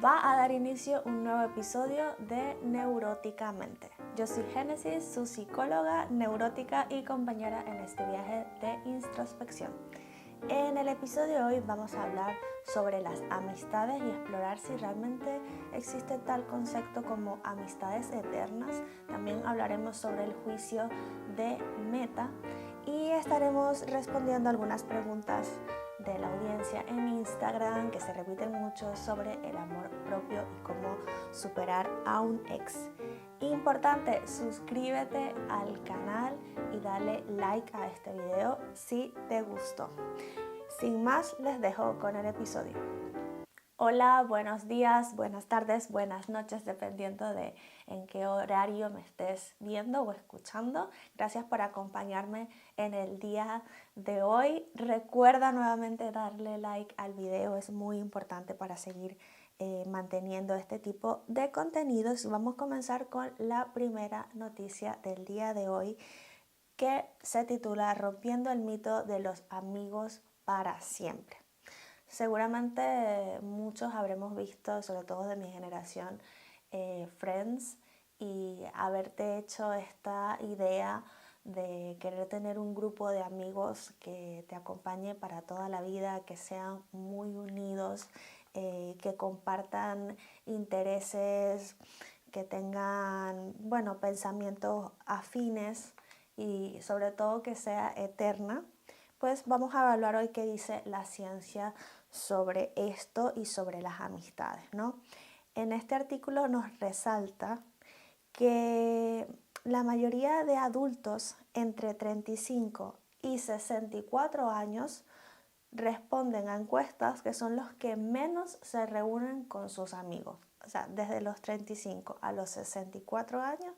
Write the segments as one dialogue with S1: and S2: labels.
S1: Va a dar inicio un nuevo episodio de Neuróticamente. Yo soy Génesis, su psicóloga neurótica y compañera en este viaje de introspección. En el episodio de hoy vamos a hablar sobre las amistades y explorar si realmente existe tal concepto como amistades eternas. También hablaremos sobre el juicio de Meta y estaremos respondiendo algunas preguntas de la audiencia en Instagram que se repiten mucho sobre el amor propio y cómo superar a un ex. Importante, suscríbete al canal y dale like a este video si te gustó. Sin más, les dejo con el episodio. Hola, buenos días, buenas tardes, buenas noches, dependiendo de en qué horario me estés viendo o escuchando. Gracias por acompañarme en el día de hoy. Recuerda nuevamente darle like al video, es muy importante para seguir manteniendo este tipo de contenidos. Vamos a comenzar con la primera noticia del día de hoy, que se titula Rompiendo el mito de los amigos para siempre. Seguramente muchos habremos visto, sobre todo de mi generación, Friends, y haberte hecho esta idea de querer tener un grupo de amigos que te acompañe para toda la vida, que sean muy unidos, que compartan intereses, que tengan, pensamientos afines y sobre todo que sea eterna. Pues vamos a evaluar hoy qué dice la ciencia sobre esto y sobre las amistades, ¿no? En este artículo nos resalta que la mayoría de adultos entre 35 y 64 años responden a encuestas que son los que menos se reúnen con sus amigos. O sea, desde los 35 a los 64 años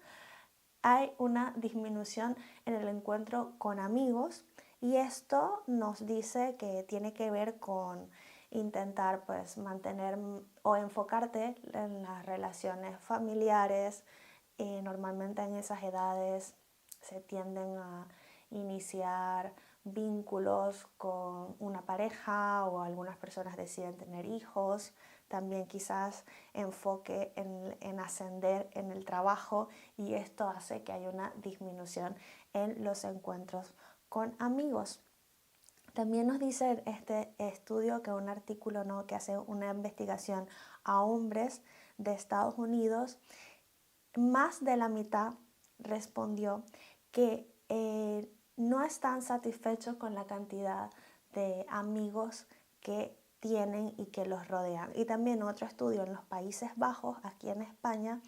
S1: hay una disminución en el encuentro con amigos, y esto nos dice que tiene que ver con intentar mantener o enfocarte en las relaciones familiares. Normalmente en esas edades se tienden a iniciar vínculos con una pareja o algunas personas deciden tener hijos. También quizás enfoque en ascender en el trabajo, y esto hace que haya una disminución en los encuentros con amigos. También nos dice este estudio, que un artículo, ¿no?, que hace una investigación a hombres de Estados Unidos, más de la mitad respondió que no están satisfechos con la cantidad de amigos que tienen y que los rodean. Y también otro estudio en los Países Bajos, aquí en España,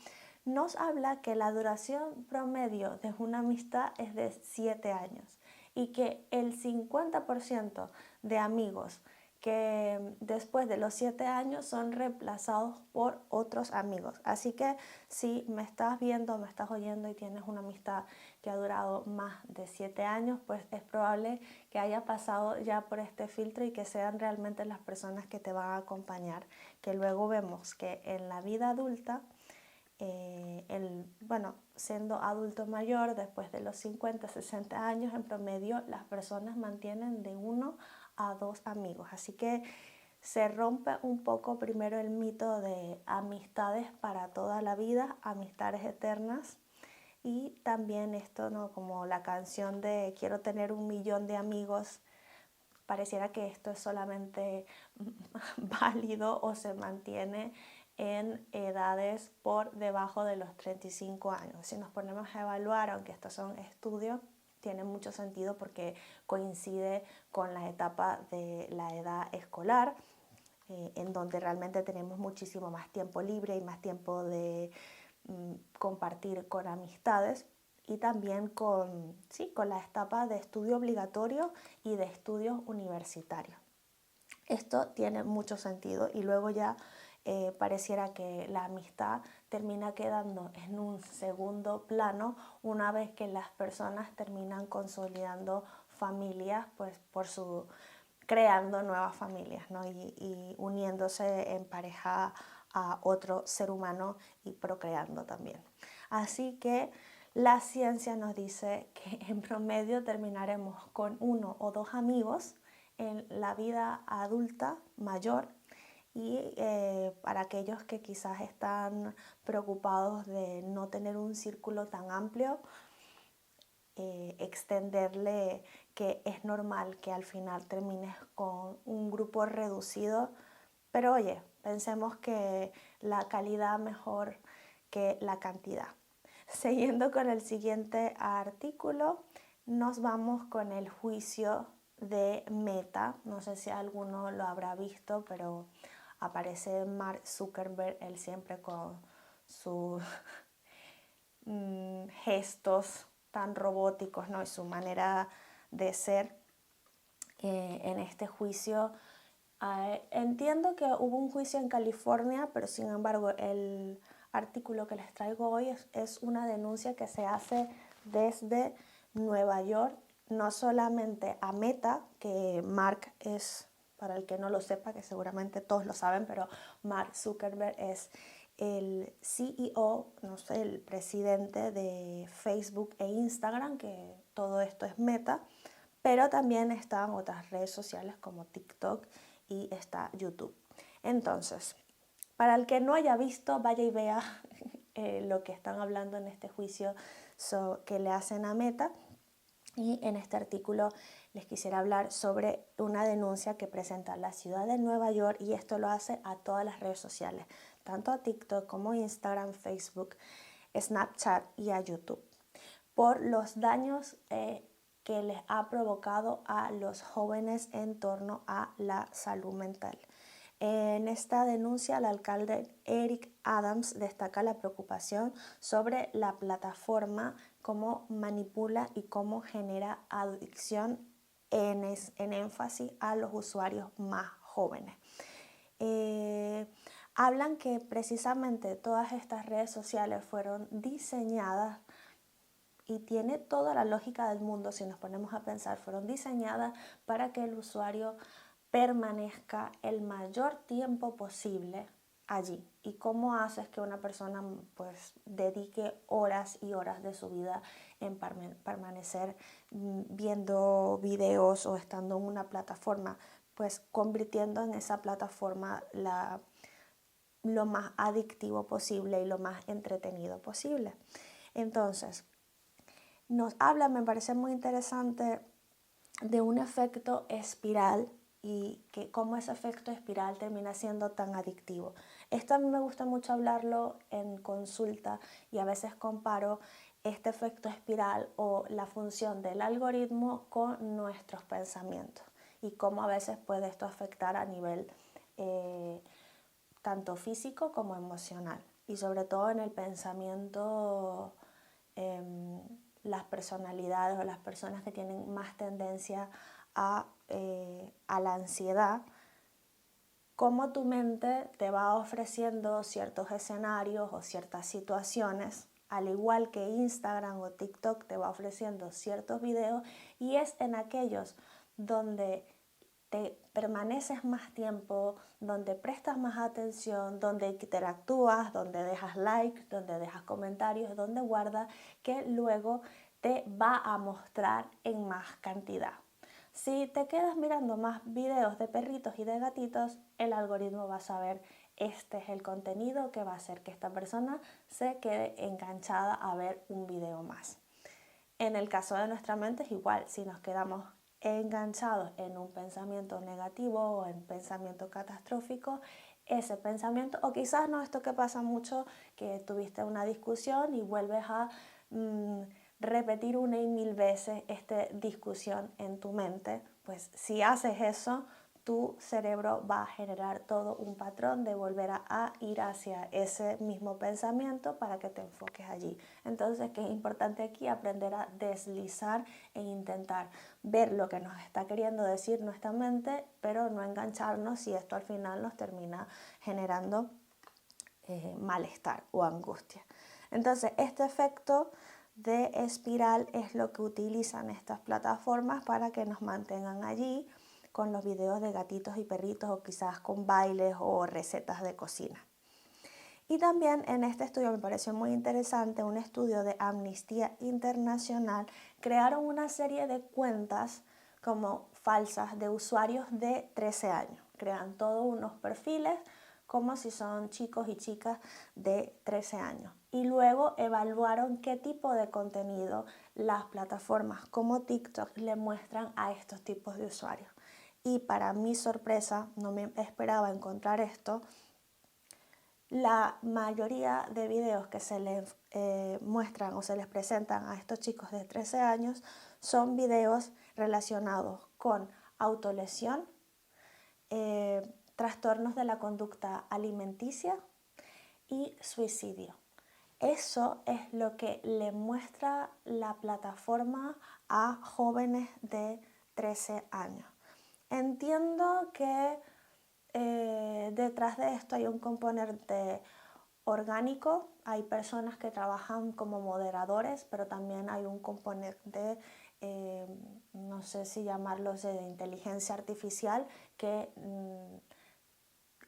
S1: nos habla que la duración promedio de una amistad es de 7 años y que el 50% de amigos que después de los 7 años son reemplazados por otros amigos. Así que si me estás viendo, me estás oyendo y tienes una amistad que ha durado más de 7 años, pues es probable que haya pasado ya por este filtro y que sean realmente las personas que te van a acompañar. Que luego vemos que en la vida adulta, siendo adulto mayor, después de los 50, 60 años, en promedio las personas mantienen de 1 a 2 amigos. Así que se rompe un poco primero el mito de amistades para toda la vida, amistades eternas. Y también esto, ¿no?, como la canción de quiero tener 1.000.000 de amigos, pareciera que esto es solamente válido o se mantiene en edades por debajo de los 35 años. Si nos ponemos a evaluar, aunque estos son estudios, tiene mucho sentido porque coincide con la etapa de la edad escolar, en donde realmente tenemos muchísimo más tiempo libre y más tiempo de compartir con amistades, y también con las etapas de estudio obligatorio y de estudios universitarios. Esto tiene mucho sentido, y luego ya pareciera que la amistad termina quedando en un segundo plano una vez que las personas terminan consolidando familias, creando nuevas familias, ¿no?, y uniéndose en pareja a otro ser humano y procreando también. Así que la ciencia nos dice que en promedio terminaremos con 1 o 2 amigos en la vida adulta mayor, Y para aquellos que quizás están preocupados de no tener un círculo tan amplio, extenderle que es normal que al final termines con un grupo reducido, pero oye, pensemos que la calidad mejor que la cantidad. Siguiendo con el siguiente artículo, nos vamos con el juicio de Meta. No sé si alguno lo habrá visto, pero aparece Mark Zuckerberg, él siempre con sus gestos tan robóticos, ¿no? Y su manera de ser en este juicio. Entiendo que hubo un juicio en California, pero sin embargo el artículo que les traigo hoy es una denuncia que se hace desde Nueva York, no solamente a Meta, que Mark es, para el que no lo sepa, que seguramente todos lo saben, pero Mark Zuckerberg es el CEO, no sé, el presidente de Facebook e Instagram, que todo esto es Meta, pero también están otras redes sociales como TikTok y está YouTube. Entonces, para el que no haya visto, vaya y vea lo que están hablando en este juicio que le hacen a Meta. Y en este artículo les quisiera hablar sobre una denuncia que presenta la ciudad de Nueva York, y esto lo hace a todas las redes sociales, tanto a TikTok como Instagram, Facebook, Snapchat y a YouTube, por los daños que les ha provocado a los jóvenes en torno a la salud mental. En esta denuncia, el alcalde Eric Adams destaca la preocupación sobre la plataforma, cómo manipula y cómo genera adicción en énfasis a los usuarios más jóvenes. Hablan que precisamente todas estas redes sociales fueron diseñadas, y tiene toda la lógica del mundo si nos ponemos a pensar, fueron diseñadas para que el usuario permanezca el mayor tiempo posible allí. ¿Y cómo haces que una persona pues dedique horas y horas de su vida en permanecer viendo videos o estando en una plataforma? Pues convirtiendo en esa plataforma lo más adictivo posible y lo más entretenido posible. Entonces, nos habla, me parece muy interesante, de un efecto espiral y que cómo ese efecto espiral termina siendo tan adictivo. Esto a mí me gusta mucho hablarlo en consulta, y a veces comparo este efecto espiral o la función del algoritmo con nuestros pensamientos y cómo a veces puede esto afectar a nivel tanto físico como emocional, y sobre todo en el pensamiento. Las personalidades o las personas que tienen más tendencia a la ansiedad, cómo tu mente te va ofreciendo ciertos escenarios o ciertas situaciones, al igual que Instagram o TikTok te va ofreciendo ciertos videos, y es en aquellos donde te permaneces más tiempo, donde prestas más atención, donde interactúas, donde dejas like, donde dejas comentarios, donde guardas, que luego te va a mostrar en más cantidad. Si te quedas mirando más videos de perritos y de gatitos, el algoritmo va a saber este es el contenido que va a hacer que esta persona se quede enganchada a ver un video más. En el caso de nuestra mente es igual, si nos quedamos enganchados en un pensamiento negativo o en pensamiento catastrófico, ese pensamiento, o quizás no, esto que pasa mucho, que tuviste una discusión y vuelves a repetir una y mil veces esta discusión en tu mente, pues si haces eso, tu cerebro va a generar todo un patrón de volver a ir hacia ese mismo pensamiento para que te enfoques allí. Entonces, que es importante aquí aprender a deslizar e intentar ver lo que nos está queriendo decir nuestra mente, pero no engancharnos, y esto al final nos termina generando malestar o angustia. Entonces, este efecto de espiral es lo que utilizan estas plataformas para que nos mantengan allí con los videos de gatitos y perritos, o quizás con bailes o recetas de cocina. Y también en este estudio me pareció muy interesante, un estudio de Amnistía Internacional, crearon una serie de cuentas como falsas de usuarios de 13 años. crean todos unos perfiles como si son chicos y chicas de 13 años. Y luego evaluaron qué tipo de contenido las plataformas como TikTok le muestran a estos tipos de usuarios. Y para mi sorpresa, no me esperaba encontrar esto, la mayoría de videos que se les muestran o se les presentan a estos chicos de 13 años son videos relacionados con autolesión, trastornos de la conducta alimenticia y suicidio. Eso es lo que le muestra la plataforma a jóvenes de 13 años. Entiendo que detrás de esto hay un componente orgánico, hay personas que trabajan como moderadores, pero también hay un componente, no sé si llamarlos de inteligencia artificial, que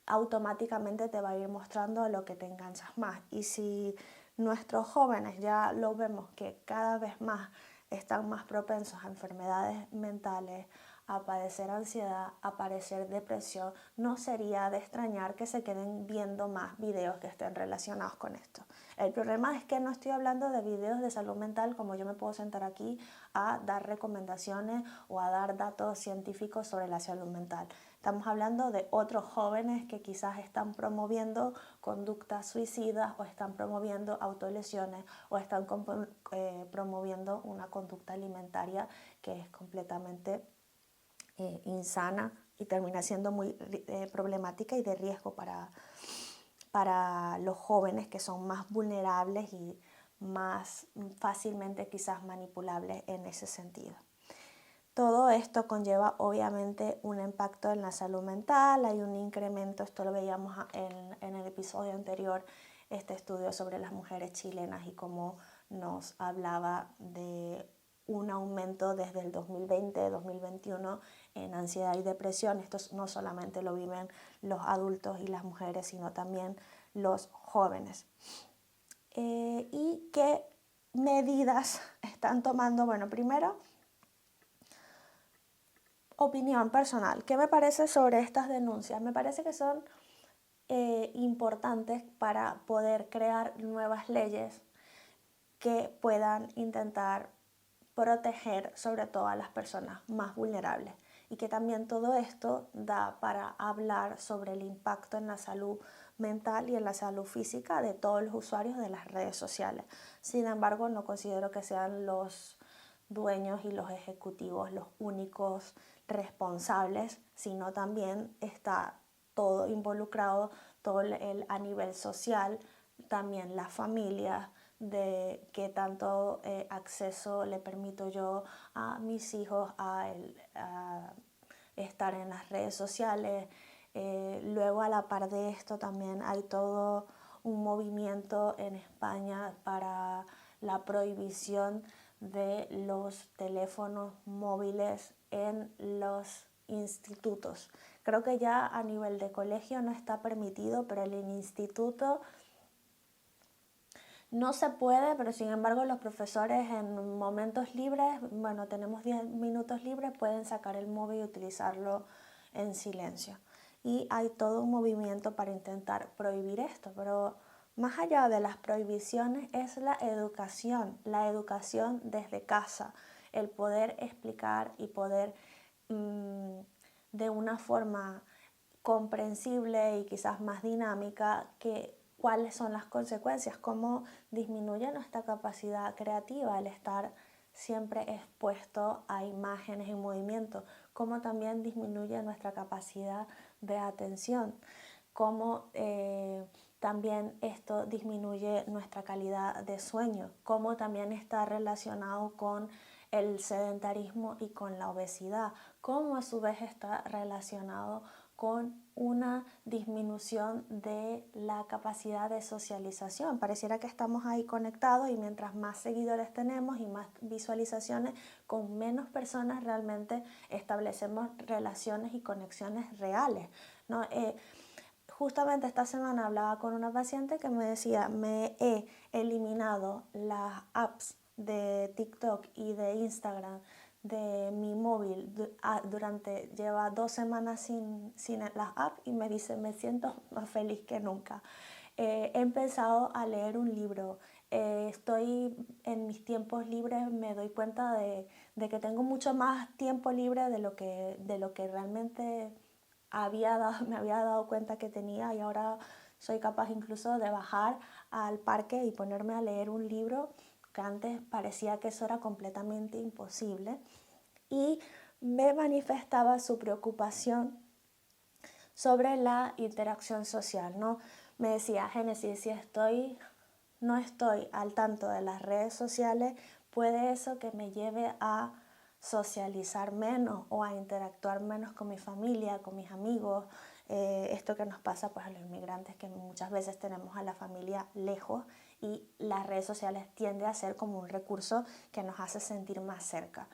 S1: automáticamente te va a ir mostrando lo que te enganchas más. Y si nuestros jóvenes ya lo vemos que cada vez más están más propensos a enfermedades mentales, a padecer ansiedad, a padecer depresión, no sería de extrañar que se queden viendo más videos que estén relacionados con esto. El problema es que no estoy hablando de videos de salud mental como yo me puedo sentar aquí a dar recomendaciones o a dar datos científicos sobre la salud mental. Estamos hablando de otros jóvenes que quizás están promoviendo conductas suicidas o están promoviendo autolesiones o están promoviendo una conducta alimentaria que es completamente insana y termina siendo muy problemática y de riesgo para los jóvenes que son más vulnerables y más fácilmente quizás manipulables en ese sentido. Todo esto conlleva obviamente un impacto en la salud mental, hay un incremento, esto lo veíamos en el episodio anterior, este estudio sobre las mujeres chilenas y cómo nos hablaba de un aumento desde el 2020-2021 en ansiedad y depresión. Esto no solamente lo viven los adultos y las mujeres, sino también los jóvenes. ¿Y qué medidas están tomando? Bueno, primero, opinión personal. ¿Qué me parece sobre estas denuncias? Me parece que son importantes para poder crear nuevas leyes que puedan intentar proteger sobre todo a las personas más vulnerables y que también todo esto da para hablar sobre el impacto en la salud mental y en la salud física de todos los usuarios de las redes sociales. Sin embargo, no considero que sean los dueños y los ejecutivos los únicos responsables, sino también está todo involucrado, todo a nivel social, también las familias, de qué tanto acceso le permito yo a mis hijos a estar en las redes sociales. Luego a la par de esto también hay todo un movimiento en España para la prohibición de los teléfonos móviles en los institutos. Creo que ya a nivel de colegio no está permitido, pero en el instituto no se puede, pero sin embargo los profesores en momentos libres, bueno, tenemos 10 minutos libres, pueden sacar el móvil y utilizarlo en silencio. Y hay todo un movimiento para intentar prohibir esto, pero más allá de las prohibiciones es la educación desde casa, el poder explicar y poder de una forma comprensible y quizás más dinámica que cuáles son las consecuencias, cómo disminuye nuestra capacidad creativa el estar siempre expuesto a imágenes en movimiento, cómo también disminuye nuestra capacidad de atención, cómo también esto disminuye nuestra calidad de sueño, cómo también está relacionado con el sedentarismo y con la obesidad, cómo a su vez está relacionado con una disminución de la capacidad de socialización. Pareciera que estamos ahí conectados y mientras más seguidores tenemos y más visualizaciones, con menos personas realmente establecemos relaciones y conexiones reales, ¿no? Justamente esta semana hablaba con una paciente que me decía, me he eliminado las apps de TikTok y de Instagram de mi móvil lleva 2 semanas sin las apps y me dice, me siento más feliz que nunca. He empezado a leer un libro. Estoy en mis tiempos libres, me doy cuenta de que tengo mucho más tiempo libre de lo que realmente me había dado cuenta que tenía, y ahora soy capaz incluso de bajar al parque y ponerme a leer un libro, que antes parecía que eso era completamente imposible. Y me manifestaba su preocupación sobre la interacción social, ¿no? Me decía, Génesis, si no estoy al tanto de las redes sociales, puede eso que me lleve a socializar menos o a interactuar menos con mi familia, con mis amigos. Esto que nos pasa pues a los inmigrantes, que muchas veces tenemos a la familia lejos y las redes sociales tienden a ser como un recurso que nos hace sentir más cerca.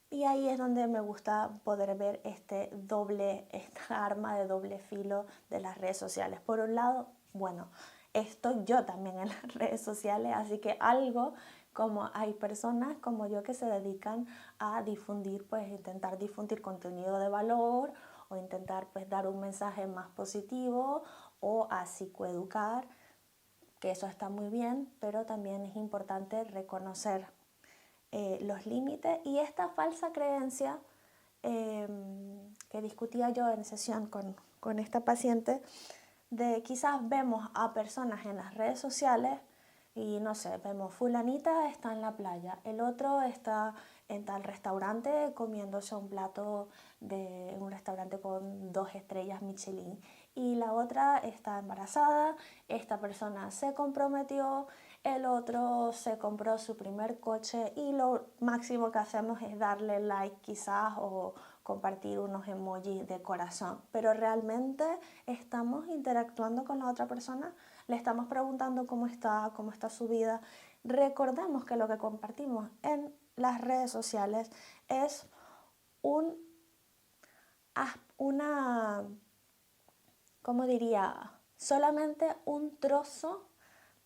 S1: Y ahí es donde me gusta poder ver esta arma de doble filo de las redes sociales. Por un lado, bueno, estoy yo también en las redes sociales, así que como hay personas como yo que se dedican a difundir, pues intentar difundir contenido de valor o intentar pues dar un mensaje más positivo o a psicoeducar, que eso está muy bien, pero también es importante reconocer los límites y esta falsa creencia que discutía yo en sesión con esta paciente, de quizás vemos a personas en las redes sociales y no sé, vemos fulanita está en la playa, el otro está en tal restaurante comiéndose un plato de un restaurante con 2 estrellas Michelin, y la otra está embarazada, esta persona se comprometió, el otro se compró su primer coche y lo máximo que hacemos es darle like quizás o compartir unos emojis de corazón, pero realmente estamos interactuando con la otra persona, le estamos preguntando cómo está su vida. Recordemos que lo que compartimos en las redes sociales es ¿cómo diría? Solamente un trozo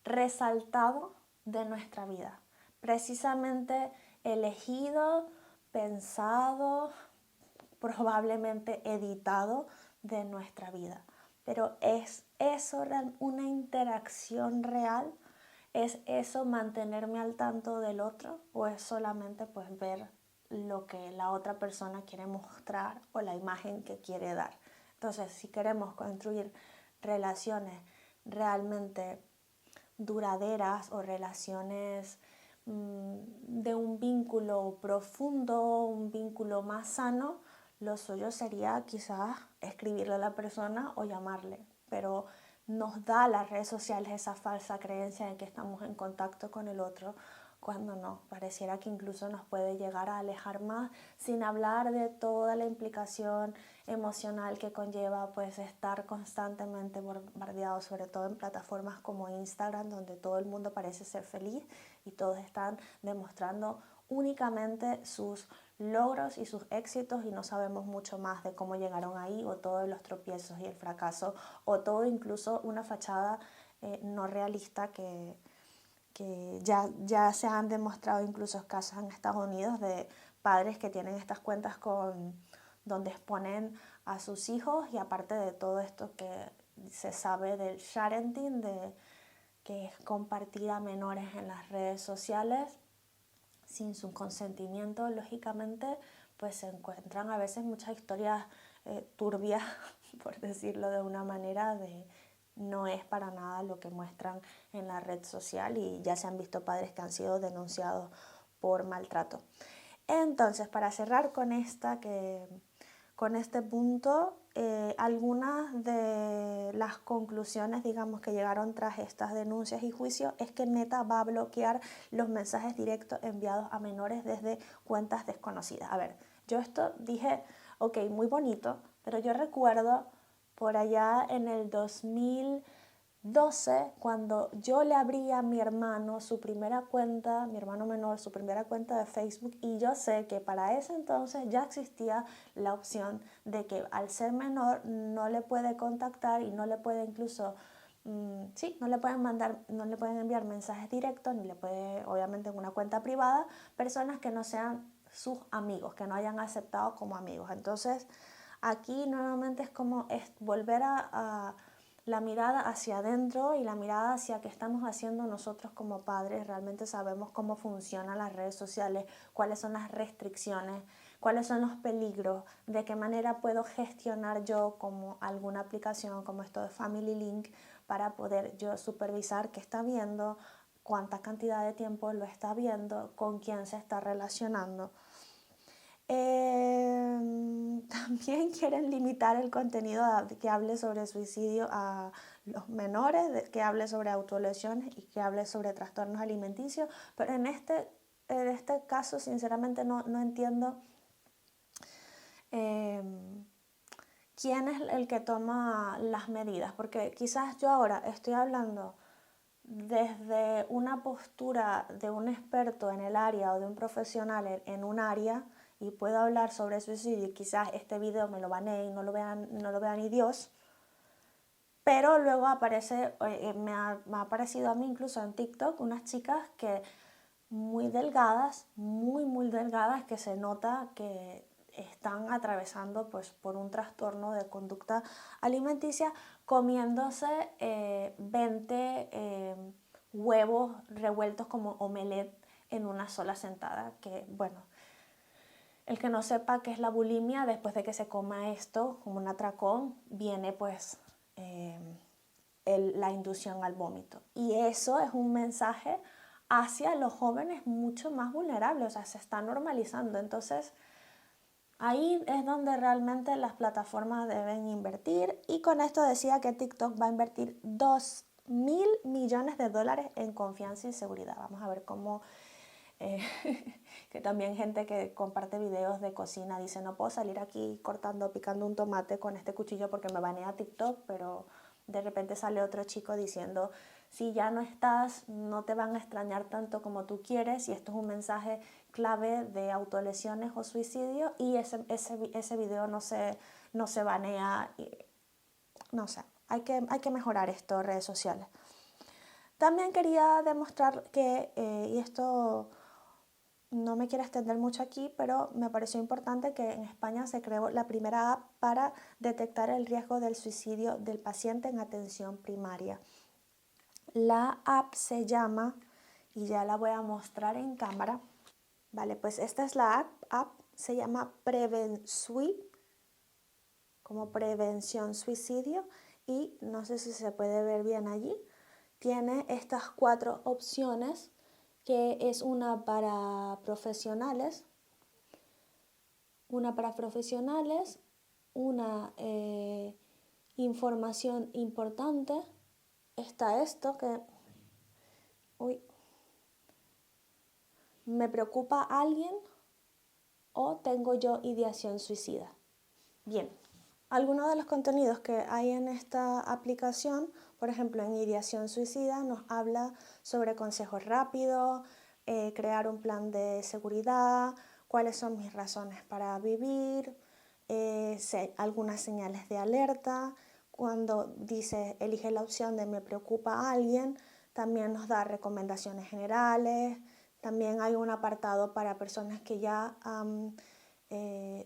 S1: resaltado de nuestra vida, precisamente elegido, pensado, probablemente editado de nuestra vida. Pero ¿es eso una interacción real? ¿Es eso mantenerme al tanto del otro? ¿O es solamente pues ver lo que la otra persona quiere mostrar o la imagen que quiere dar? Entonces, si queremos construir relaciones realmente duraderas o relaciones de un vínculo profundo, un vínculo más sano, lo suyo sería quizás escribirle a la persona o llamarle, pero nos da las redes sociales esa falsa creencia de que estamos en contacto con el otro, cuando no, pareciera que incluso nos puede llegar a alejar más, sin hablar de toda la implicación emocional que conlleva pues estar constantemente bombardeado, sobre todo en plataformas como Instagram, donde todo el mundo parece ser feliz y todos están demostrando únicamente sus logros y sus éxitos, y no sabemos mucho más de cómo llegaron ahí, o todos los tropiezos y el fracaso, o todo incluso una fachada no realista que ya se han demostrado incluso casos en Estados Unidos de padres que tienen estas cuentas donde exponen a sus hijos, y aparte de todo esto que se sabe del sharenting, que es compartir a menores en las redes sociales sin su consentimiento, lógicamente, pues se encuentran a veces muchas historias turbias, por decirlo de una manera, no es para nada lo que muestran en la red social, y ya se han visto padres que han sido denunciados por maltrato. Entonces, para cerrar con este punto, algunas de las conclusiones, digamos, que llegaron tras estas denuncias y juicios es que Meta va a bloquear los mensajes directos enviados a menores desde cuentas desconocidas. A ver, yo esto dije, ok, muy bonito, pero yo recuerdo por allá en el 2012, cuando yo le abrí a mi hermano su primera cuenta, mi hermano menor, su primera cuenta de Facebook, y yo sé que para ese entonces ya existía la opción de que al ser menor no le puede contactar y no le puede incluso sí, no le pueden no le pueden enviar mensajes directos, ni le puede, obviamente en una cuenta privada, personas que no sean sus amigos, que no hayan aceptado como amigos. Entonces, aquí nuevamente es como volver a la mirada hacia adentro y la mirada hacia qué estamos haciendo nosotros como padres. Realmente sabemos cómo funcionan las redes sociales, cuáles son las restricciones, cuáles son los peligros, de qué manera puedo gestionar yo como alguna aplicación como esto de Family Link para poder yo supervisar qué está viendo, cuánta cantidad de tiempo lo está viendo, con quién se está relacionando. También quieren limitar el contenido que hable sobre suicidio a los menores, que hable sobre autolesiones y que hable sobre trastornos alimenticios, pero en este caso sinceramente no entiendo quién es el que toma las medidas, porque quizás yo ahora estoy hablando desde una postura de un experto en el área o de un profesional en un área y puedo hablar sobre suicidio y quizás este video me lo banee y no lo vea ni Dios, pero luego aparece, me ha aparecido a mí incluso en TikTok unas chicas que muy delgadas, muy delgadas, que se nota que están atravesando pues, por un trastorno de conducta alimenticia, comiéndose 20 huevos revueltos como omelette en una sola sentada, que bueno, el que no sepa qué es la bulimia, después de que se coma esto como un atracón, viene pues la inducción al vómito. Y eso es un mensaje hacia los jóvenes mucho más vulnerables, o sea, se está normalizando. Entonces, ahí es donde realmente las plataformas deben invertir. Y con esto decía que TikTok va a invertir 2.000 millones de dólares en confianza y seguridad. Vamos a ver cómo... que también gente que comparte videos de cocina dice, no puedo salir aquí picando un tomate con este cuchillo porque me banea TikTok, pero de repente sale otro chico diciendo, si ya no estás, no te van a extrañar tanto como tú quieres, y esto es un mensaje clave de autolesiones o suicidio, y ese video no se banea. No sé, hay que mejorar esto, redes sociales. También quería demostrar que, y esto no me quiero extender mucho aquí, pero me pareció importante que en España se creó la primera app para detectar el riesgo del suicidio del paciente en atención primaria. La app se llama, y ya la voy a mostrar en cámara, vale, pues esta es la app se llama PreventSuit, como prevención suicidio, y no sé si se puede ver bien allí. Tiene estas 4 opciones, que es una para profesionales, una información importante, está esto que, me preocupa alguien o tengo yo ideación suicida. Bien, algunos de los contenidos que hay en esta aplicación, por ejemplo en ideación suicida, nos habla sobre consejos rápidos, crear un plan de seguridad, cuáles son mis razones para vivir, algunas señales de alerta. Cuando dice elige la opción de me preocupa a alguien, también nos da recomendaciones generales. También hay un apartado para personas que ya han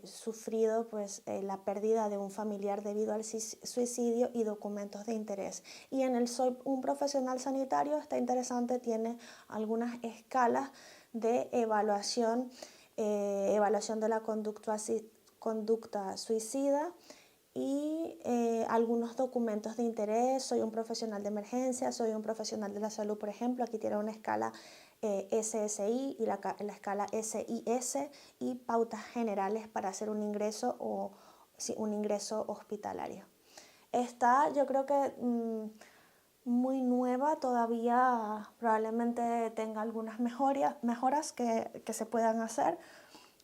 S1: sufrido pues, la pérdida de un familiar debido al suicidio y documentos de interés. Y en el Soy un profesional sanitario está interesante, tiene algunas escalas de evaluación de la conducta suicida y algunos documentos de interés. Soy un profesional de emergencia, soy un profesional de la salud, por ejemplo. Aquí tiene una escala SSI y la escala SIS y pautas generales para hacer un ingreso un ingreso hospitalario. Está, yo creo que muy nueva todavía, probablemente tenga algunas mejoras que se puedan hacer.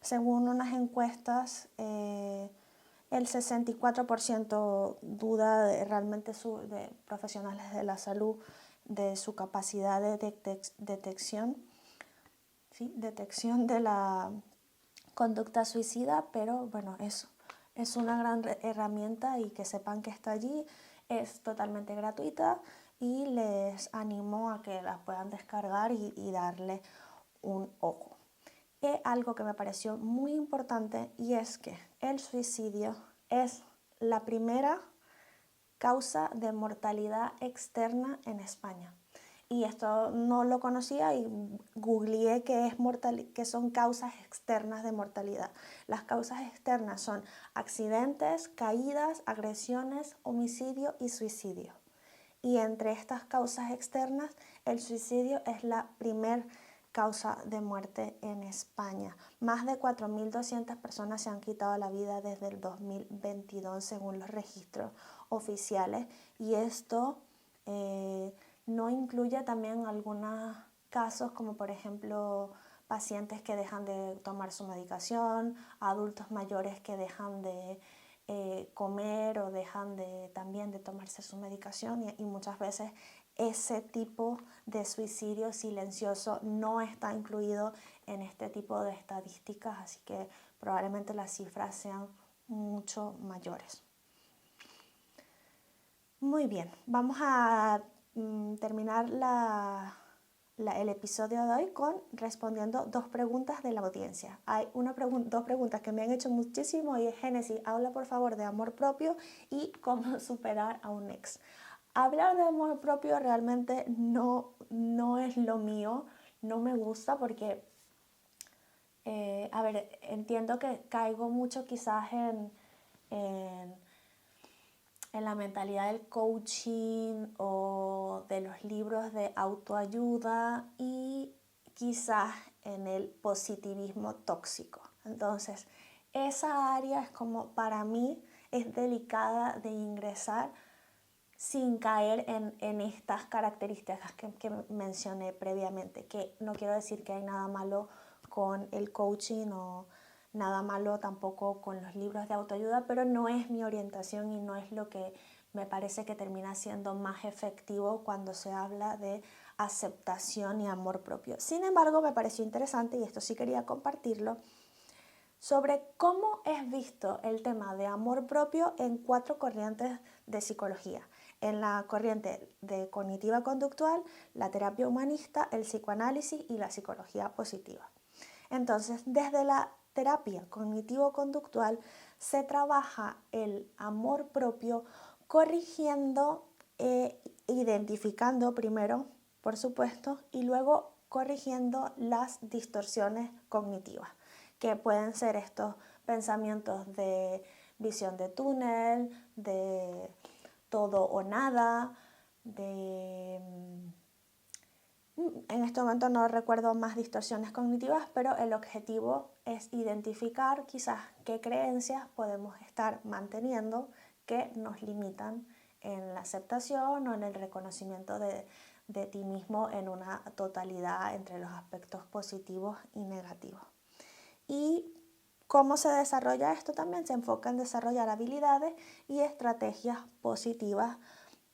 S1: Según unas encuestas, el 64% duda realmente de profesionales de la salud de su capacidad de detección de la conducta suicida, pero bueno, eso es una gran herramienta y que sepan que está allí. Es totalmente gratuita y les animo a que la puedan descargar y darle un ojo. Algo que me pareció muy importante, y es que el suicidio es la primera causa de mortalidad externa en España. Y esto no lo conocía y googleé qué son causas externas de mortalidad. Las causas externas son accidentes, caídas, agresiones, homicidio y suicidio. Y entre estas causas externas, el suicidio es la primer causa de muerte en España. Más de 4.200 personas se han quitado la vida desde el 2022 según los registros oficiales, y esto no incluye también algunos casos como por ejemplo pacientes que dejan de tomar su medicación, adultos mayores que dejan de comer o dejan también de tomarse su medicación, y muchas veces ese tipo de suicidio silencioso no está incluido en este tipo de estadísticas, así que probablemente las cifras sean mucho mayores. Muy bien, vamos a terminar el episodio de hoy respondiendo 2 preguntas de la audiencia. Hay 2 preguntas que me han hecho muchísimo, y es: Génesis, habla por favor de amor propio y cómo superar a un ex. Hablar de amor propio realmente no es lo mío, no me gusta porque, entiendo que caigo mucho quizás en la mentalidad del coaching o de los libros de autoayuda, y quizás en el positivismo tóxico. Entonces, esa área es como, para mí, es delicada de ingresar sin caer en estas características que mencioné previamente, que no quiero decir que hay nada malo con el coaching o nada malo tampoco con los libros de autoayuda, pero no es mi orientación y no es lo que me parece que termina siendo más efectivo cuando se habla de aceptación y amor propio. Sin embargo, me pareció interesante, y esto sí quería compartirlo, sobre cómo es visto el tema de amor propio en 4 corrientes de psicología. En la corriente de cognitiva conductual, la terapia humanista, el psicoanálisis y la psicología positiva. Entonces, desde la terapia cognitivo-conductual se trabaja el amor propio corrigiendo, identificando primero, por supuesto, y luego corrigiendo las distorsiones cognitivas, que pueden ser estos pensamientos de visión de túnel, de todo o nada, en este momento no recuerdo más distorsiones cognitivas, pero el objetivo es identificar quizás qué creencias podemos estar manteniendo que nos limitan en la aceptación o en el reconocimiento de ti mismo en una totalidad entre los aspectos positivos y negativos. Y cómo se desarrolla esto también se enfoca en desarrollar habilidades y estrategias positivas,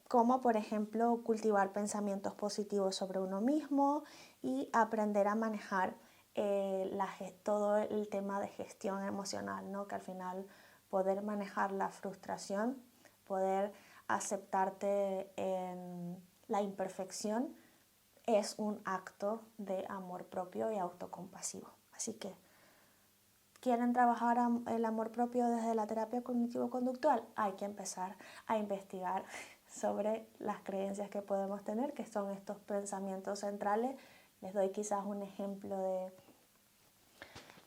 S1: como por ejemplo cultivar pensamientos positivos sobre uno mismo y aprender a manejar todo el tema de gestión emocional, ¿no? Que al final poder manejar la frustración, poder aceptarte en la imperfección, es un acto de amor propio y autocompasivo. Así que, ¿quieren trabajar el amor propio desde la terapia cognitivo-conductual? Hay que empezar a investigar sobre las creencias que podemos tener, que son estos pensamientos centrales. Les doy quizás un ejemplo de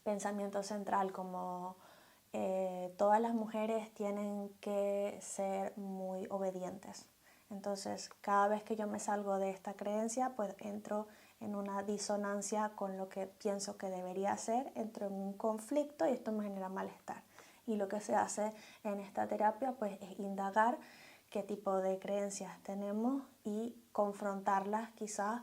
S1: pensamiento central, como todas las mujeres tienen que ser muy obedientes. Entonces, cada vez que yo me salgo de esta creencia, pues entro en una disonancia con lo que pienso que debería ser, entro en un conflicto y esto me genera malestar. Y lo que se hace en esta terapia, pues, es indagar qué tipo de creencias tenemos y confrontarlas quizás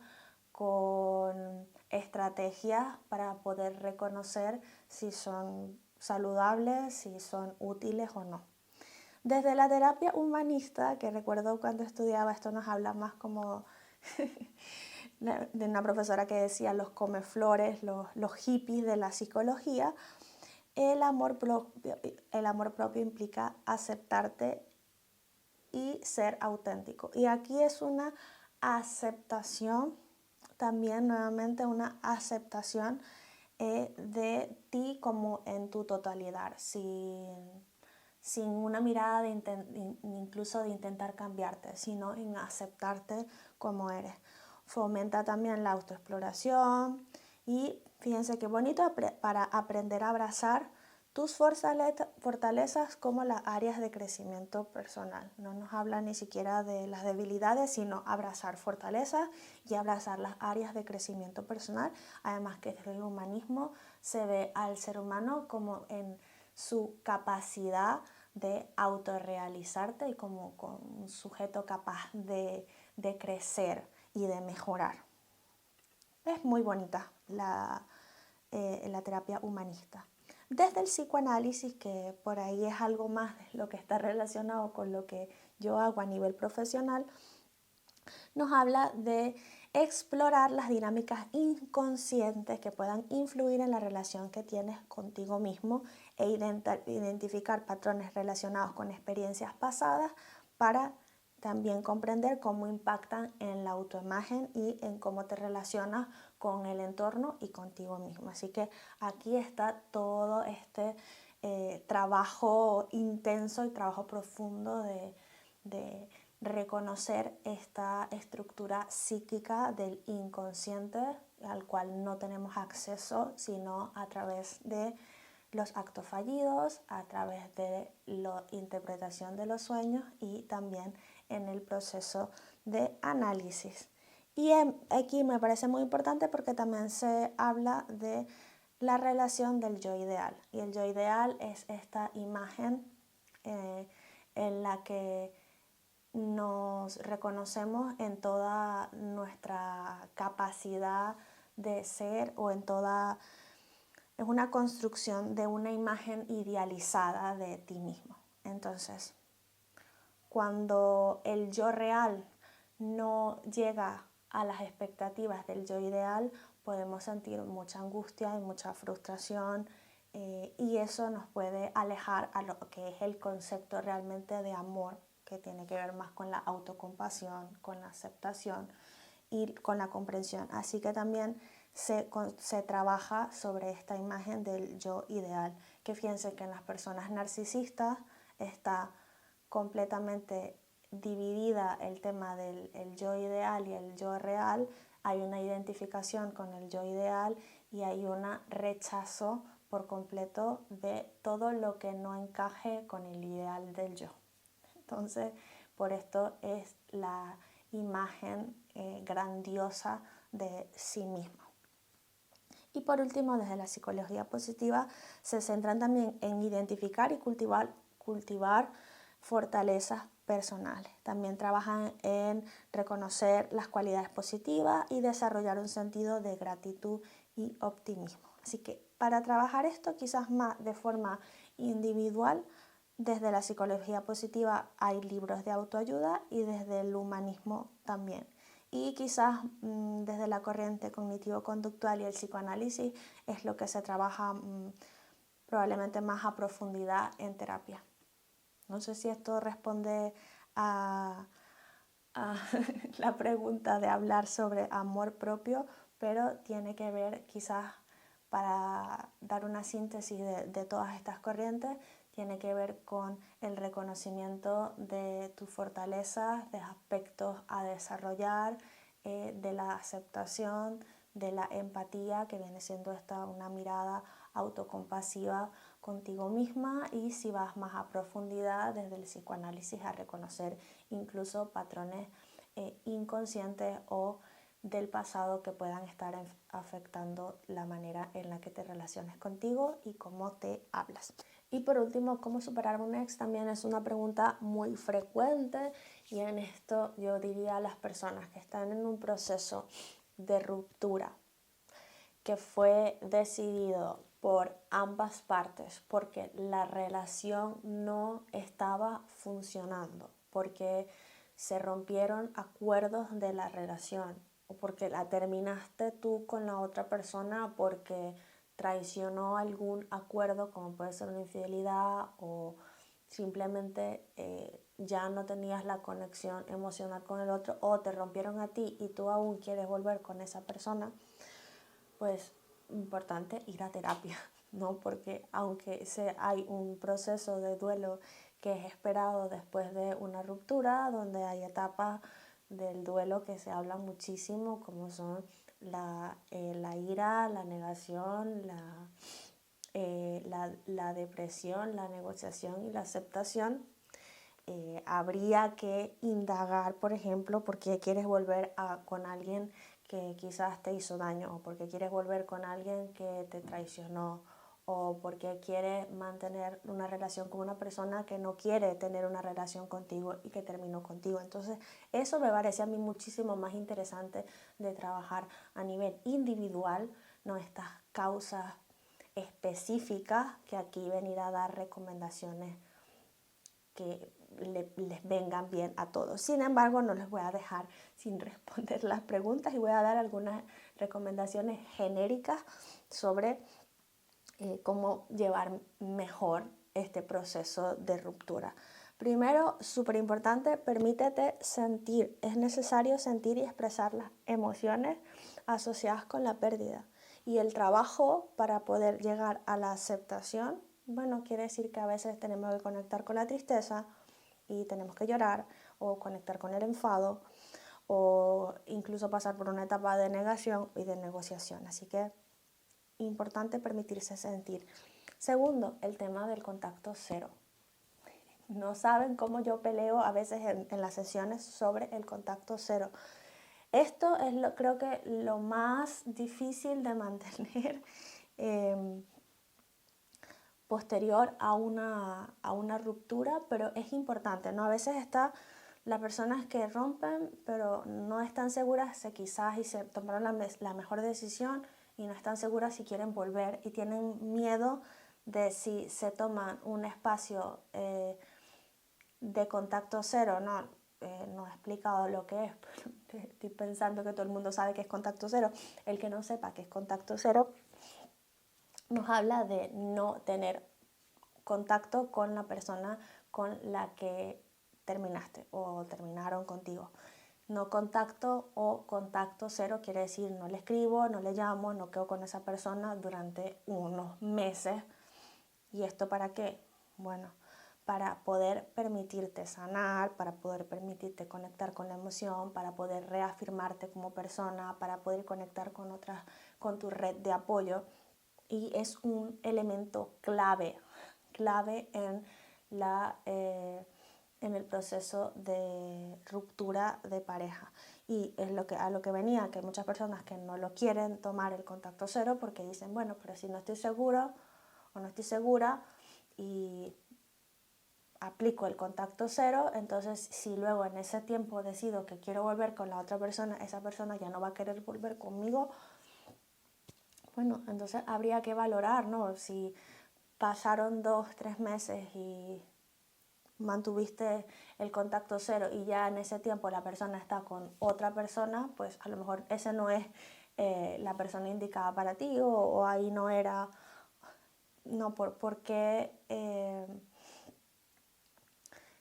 S1: con estrategias para poder reconocer si son saludables, si son útiles o no. Desde la terapia humanista, que recuerdo cuando estudiaba, esto nos habla más como de una profesora que decía los comeflores, los hippies de la psicología, el amor propio implica aceptarte y ser auténtico. Y aquí es una aceptación, también nuevamente una aceptación de ti como en tu totalidad, sin una mirada incluso de intentar cambiarte, sino en aceptarte como eres. Fomenta también la autoexploración y fíjense qué bonito para aprender a abrazar tus fortalezas como las áreas de crecimiento personal. No nos habla ni siquiera de las debilidades, sino abrazar fortalezas y abrazar las áreas de crecimiento personal. Además que el humanismo se ve al ser humano como en su capacidad de autorrealizarte y como un sujeto capaz de crecer y de mejorar. Es muy bonita la terapia humanista. Desde el psicoanálisis, que por ahí es algo más de lo que está relacionado con lo que yo hago a nivel profesional, nos habla de explorar las dinámicas inconscientes que puedan influir en la relación que tienes contigo mismo e identificar patrones relacionados con experiencias pasadas para también comprender cómo impactan en la autoimagen y en cómo te relacionas con el entorno y contigo mismo. Así que aquí está todo este trabajo intenso y trabajo profundo de reconocer esta estructura psíquica del inconsciente al cual no tenemos acceso sino a través de los actos fallidos, a través de la interpretación de los sueños y también en el proceso de análisis. Y aquí me parece muy importante porque también se habla de la relación del yo ideal. Y el yo ideal es esta imagen en la que nos reconocemos en toda nuestra capacidad de ser o en toda... Es una construcción de una imagen idealizada de ti mismo. Entonces, cuando el yo real no llega a las expectativas del yo ideal, podemos sentir mucha angustia y mucha frustración y eso nos puede alejar a lo que es el concepto realmente de amor, que tiene que ver más con la autocompasión, con la aceptación y con la comprensión. Así que también se trabaja sobre esta imagen del yo ideal, que fíjense que en las personas narcisistas está completamente dividida el tema del yo ideal y el yo real. Hay una identificación con el yo ideal y hay un rechazo por completo de todo lo que no encaje con el ideal del yo. Entonces, por esto es la imagen grandiosa de sí mismo. Y por último, desde la psicología positiva, se centran también en identificar y cultivar fortalezas personales. También trabajan en reconocer las cualidades positivas y desarrollar un sentido de gratitud y optimismo. Así que para trabajar esto quizás más de forma individual, desde la psicología positiva hay libros de autoayuda y desde el humanismo también. Y quizás desde la corriente cognitivo-conductual y el psicoanálisis es lo que se trabaja probablemente más a profundidad en terapia. No sé si esto responde a la pregunta de hablar sobre amor propio, pero tiene que ver quizás, para dar una síntesis de todas estas corrientes, tiene que ver con el reconocimiento de tus fortalezas, de aspectos a desarrollar, de la aceptación, de la empatía, que viene siendo una mirada autocompasiva contigo misma, y si vas más a profundidad desde el psicoanálisis a reconocer incluso patrones inconscientes o del pasado que puedan estar afectando la manera en la que te relaciones contigo y cómo te hablas. Y por último, ¿cómo superar un ex? También es una pregunta muy frecuente y en esto yo diría a las personas que están en un proceso de ruptura que fue decidido por ambas partes porque la relación no estaba funcionando, porque se rompieron acuerdos de la relación o porque la terminaste tú con la otra persona porque traicionó algún acuerdo, como puede ser una infidelidad, o simplemente ya no tenías la conexión emocional con el otro o te rompieron a ti y tú aún quieres volver con esa persona, pues importante ir a terapia, ¿no? Porque aunque hay un proceso de duelo que es esperado después de una ruptura, donde hay etapas del duelo que se hablan muchísimo, como son la ira, la negación, la depresión, la negociación y la aceptación. Habría que indagar, por ejemplo, por qué quieres volver con alguien que quizás te hizo daño, o por qué quieres volver con alguien que te traicionó, o por qué quieres mantener una relación con una persona que no quiere tener una relación contigo y que terminó contigo. Entonces, eso me parece a mí muchísimo más interesante de trabajar a nivel individual, no estas causas específicas que aquí venir a dar recomendaciones que les vengan bien a todos. Sin embargo, no les voy a dejar sin responder las preguntas y voy a dar algunas recomendaciones genéricas sobre cómo llevar mejor este proceso de ruptura. Primero, súper importante, permítete sentir. Es necesario sentir y expresar las emociones asociadas con la pérdida. Y el trabajo para poder llegar a la aceptación, bueno, quiere decir que a veces tenemos que conectar con la tristeza y tenemos que llorar, o conectar con el enfado, o incluso pasar por una etapa de negación y de negociación. Así que importante permitirse sentir. Segundo, el tema del contacto cero. No saben cómo yo peleo a veces en las sesiones sobre el contacto cero. Esto es creo que lo más difícil de mantener posterior a una ruptura, pero es importante, ¿no? A veces está las personas que rompen, pero no están seguras si quizás se tomaron la mejor decisión y no están seguras si quieren volver y tienen miedo de si se toman un espacio de contacto cero, no he explicado lo que es, pero estoy pensando que todo el mundo sabe que es contacto cero. El que no sepa que es contacto cero nos habla de no tener contacto con la persona con la que terminaste o terminaron contigo. No contacto o contacto cero quiere decir no le escribo, no le llamo, no quedo con esa persona durante unos meses. ¿Y esto para qué? Bueno, para poder permitirte sanar, para poder permitirte conectar con la emoción, para poder reafirmarte como persona, para poder conectar con otras, con tu red de apoyo. Y es un elemento clave en el proceso de ruptura de pareja. Y es a lo que venía, que hay muchas personas que no lo quieren tomar el contacto cero porque dicen, bueno, pero si no estoy seguro o no estoy segura y aplico el contacto cero, entonces si luego en ese tiempo decido que quiero volver con la otra persona, esa persona ya no va a querer volver conmigo. Bueno, entonces habría que valorar, ¿no? Si pasaron 2-3 meses y mantuviste el contacto cero y ya en ese tiempo la persona está con otra persona, pues a lo mejor ese no es la persona indicada para ti o ahí no era, no, porque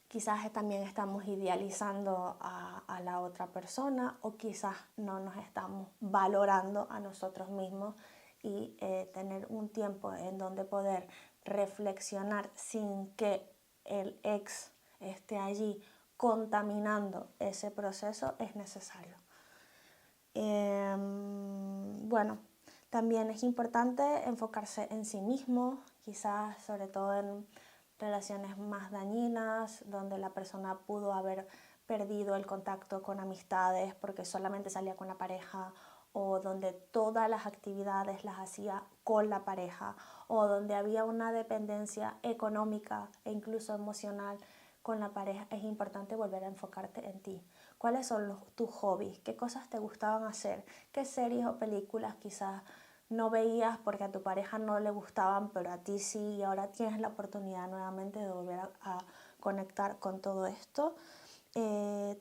S1: quizás también estamos idealizando a la otra persona o quizás no nos estamos valorando a nosotros mismos y tener un tiempo en donde poder reflexionar sin que el ex esté allí contaminando ese proceso es necesario. Bueno, también es importante enfocarse en sí mismo, quizás sobre todo en relaciones más dañinas, donde la persona pudo haber perdido el contacto con amistades porque solamente salía con la pareja, o donde todas las actividades las hacía con la pareja, o donde había una dependencia económica e incluso emocional con la pareja. Es importante volver a enfocarte en ti. ¿Cuáles son tus hobbies? ¿Qué cosas te gustaban hacer? ¿Qué series o películas quizás no veías porque a tu pareja no le gustaban, pero a ti sí, y ahora tienes la oportunidad nuevamente de volver a conectar con todo esto?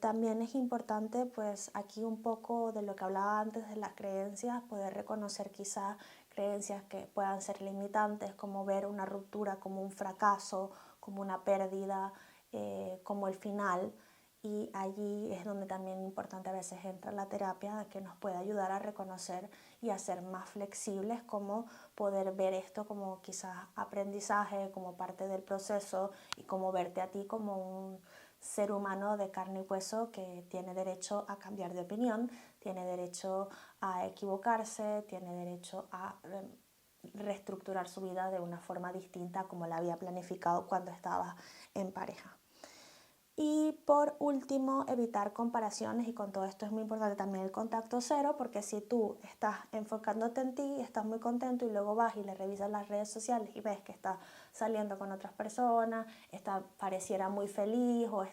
S1: También es importante, pues aquí un poco de lo que hablaba antes de las creencias, poder reconocer quizás creencias que puedan ser limitantes, como ver una ruptura como un fracaso, como una pérdida, como el final, y allí es donde también importante a veces entra la terapia, que nos puede ayudar a reconocer y a ser más flexibles, como poder ver esto como quizás aprendizaje, como parte del proceso, y como verte a ti como un ser humano de carne y hueso que tiene derecho a cambiar de opinión, tiene derecho a equivocarse, tiene derecho a reestructurar su vida de una forma distinta como la había planificado cuando estaba en pareja. Y por último, evitar comparaciones, y con todo esto es muy importante también el contacto cero, porque si tú estás enfocándote en ti, estás muy contento y luego vas y le revisas las redes sociales y ves que está saliendo con otras personas, pareciera muy feliz o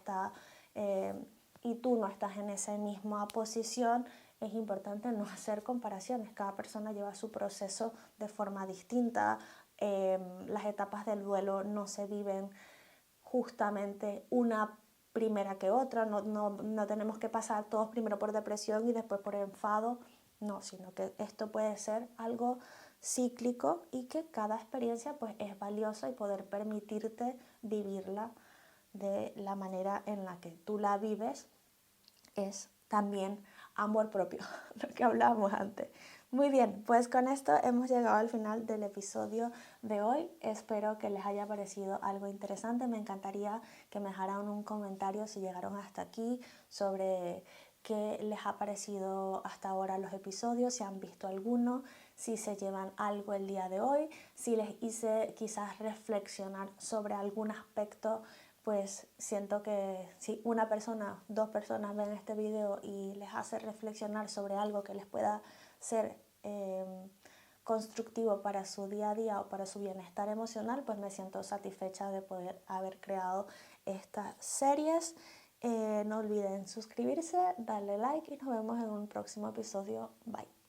S1: y tú no estás en esa misma posición, es importante no hacer comparaciones. Cada persona lleva su proceso de forma distinta. Las etapas del duelo no se viven justamente una primera que otra, no tenemos que pasar todos primero por depresión y después por enfado, no, sino que esto puede ser algo cíclico y que cada experiencia pues es valiosa, y poder permitirte vivirla de la manera en la que tú la vives es también amor propio, lo que hablábamos antes. Muy bien, pues con esto hemos llegado al final del episodio de hoy. Espero que les haya parecido algo interesante. Me encantaría que me dejaran un comentario si llegaron hasta aquí sobre qué les ha parecido hasta ahora los episodios, si han visto alguno, si se llevan algo el día de hoy, si les hice quizás reflexionar sobre algún aspecto. Pues siento que si una persona, dos personas ven este video y les hace reflexionar sobre algo que les pueda ser constructivo para su día a día o para su bienestar emocional, pues me siento satisfecha de poder haber creado estas series. No olviden suscribirse, darle like y nos vemos en un próximo episodio. Bye.